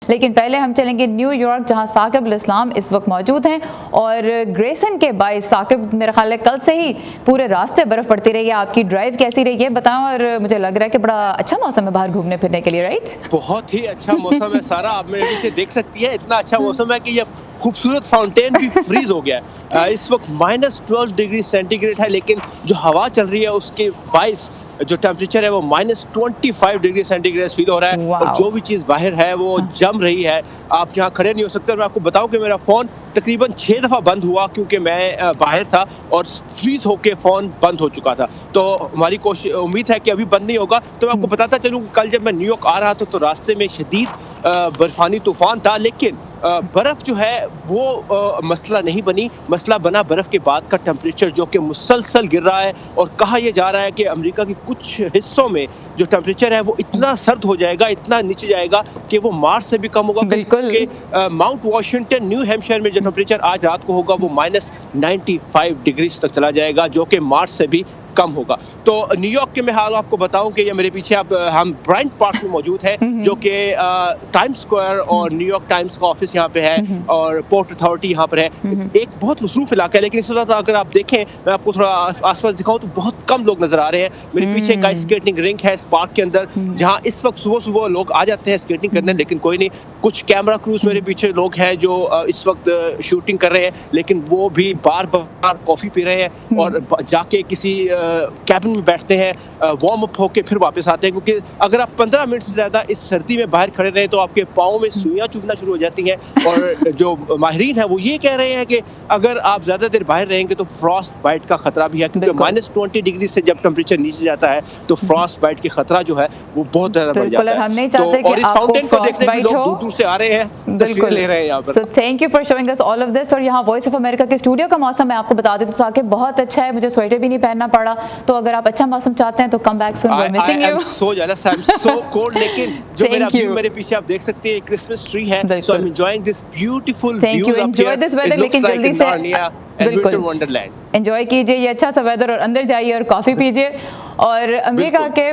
लेकिन पहले हम चलेंगे न्यूयॉर्क, जहां साकिब अल इस्लाम इस वक्त मौजूद हैं और ग्रेसन के बाइस साकिब मेरे ख्याल है कल से ही पूरे रास्ते बर्फ पड़ती रही है। आपकी ड्राइव कैसी रही है बताओ, और मुझे लग रहा है कि बड़ा अच्छा मौसम है बाहर घूमने फिरने के लिए, राइट? बहुत ही अच्छा मौसम है सारा, आप मेरे नीचे देख सकती है, इतना अच्छा मौसम है कि ये खूबसूरत फाउंटेन भी फ्रीज हो गया है। इस वक्त -12 डिग्री सेंटीग्रेड है, लेकिन जो हवा चल रही है उसके 22 जो टेम्परेचर है वो -25 डिग्री सेंटीग्रेड फील हो रहा है। और जो भी चीज़ बाहर है वो जम रही है, आप यहाँ खड़े नहीं हो सकते। और मैं आपको बताऊं कि मेरा फ़ोन तकरीबन 6 दफ़ा बंद हुआ क्योंकि मैं बाहर था और फ्रीज होके फ़ोन बंद हो चुका था। तो हमारी कोशिश उम्मीद है कि अभी बंद नहीं होगा। तो मैं आपको बताता चलूँ कि कल जब मैं न्यूयॉर्क आ रहा था तो रास्ते में शदीद बर्फानी तूफान था, लेकिन बर्फ जो है वो मसला नहीं बनी। मसला बना बर्फ के बाद का टेम्परेचर जो कि मुसलसल गिर रहा है। और कहा यह जा रहा है कि अमेरिका के कुछ हिस्सों में जो टेम्परेचर है वो इतना सर्द हो जाएगा, इतना नीचे जाएगा कि वो मार्च से भी कम होगा। क्योंकि माउंट वॉशिंगटन न्यू हैम्पशायर में जो टेम्परेचर आज रात को होगा वो -95 डिग्री तक चला जाएगा, जो कि मार्च से भी कम होगा। तो न्यूयॉर्क के मैं हाल आपको बताऊं कि ये मेरे पीछे आप हम ब्रायंट पार्क में मौजूद है, जो कि टाइम्स स्क्वायर और न्यूयॉर्क टाइम्स का ऑफिस यहाँ पे है और पोर्ट अथॉरिटी यहाँ पर है। एक बहुत मसरूफ इलाका है, लेकिन इस वक्त अगर आप देखें, मैं आपको थोड़ा आसपास दिखाऊं तो बहुत कम लोग नजर आ रहे हैं। मेरे पीछे एक आइस स्केटिंग रिंक है इस पार्क के अंदर, जहाँ इस वक्त सुबह सुबह लोग आ जाते हैं स्केटिंग करने, लेकिन कोई नहीं। कुछ कैमरा क्रूज मेरे पीछे लोग हैं जो इस वक्त शूटिंग कर रहे हैं, लेकिन वो भी बार बार कॉफी पी रहे हैं और जाके किसी कैबिन में बैठते हैं, वार्म अप होके फिर वापस आते हैं। क्योंकि अगर आप 15 मिनट से ज़्यादा इस सर्दी में बाहर खड़े रहे तो आपके पाँव में सुइयां चुभना शुरू हो जाती हैं। और जो माहिरीन है वो ये कह रहे हैं कि अगर आप ज़्यादा देर बाहर रहेंगे तो फ्रॉस्ट बाइट का खतरा भी है, क्योंकि -20 डिग्री से जब टेम्परेचर नीचे जाता है तो फ्रॉस्ट बाइट के खतरा जो है वो बहुत ज़्यादा बढ़ जाता है। हम नहीं चाहते कि और इस फाउंटेन को देखने के लोग दूर दूर से आ रहे हैं, तस्वीरें ले रहे हैं यहाँ पर। So thank you for showing us all of this। और यहाँ वॉइस ऑफ अमेरिका के स्टूडियो का मौसम मैं आपको बता देती हूँ कि बहुत अच्छा है, मुझे स्वेटर भी नहीं पहनना पड़ा। तो अगर आप अच्छा मौसम चाहते हैं तो come back soon, we are missing you. So jealous, I am so cold. लेकिन जो मेरा व्यू मेरे पीछे आप देख सकते हैं क्रिसमस ट्री है, so I am enjoying this beautiful view. Enjoy this weather, लेकिन जल्दी से बिल्कुल वंडरलैंड एंजॉय कीजिए ये अच्छा सा वेदर और अंदर जाइए और कॉफी पीजिए। और अमेरिका के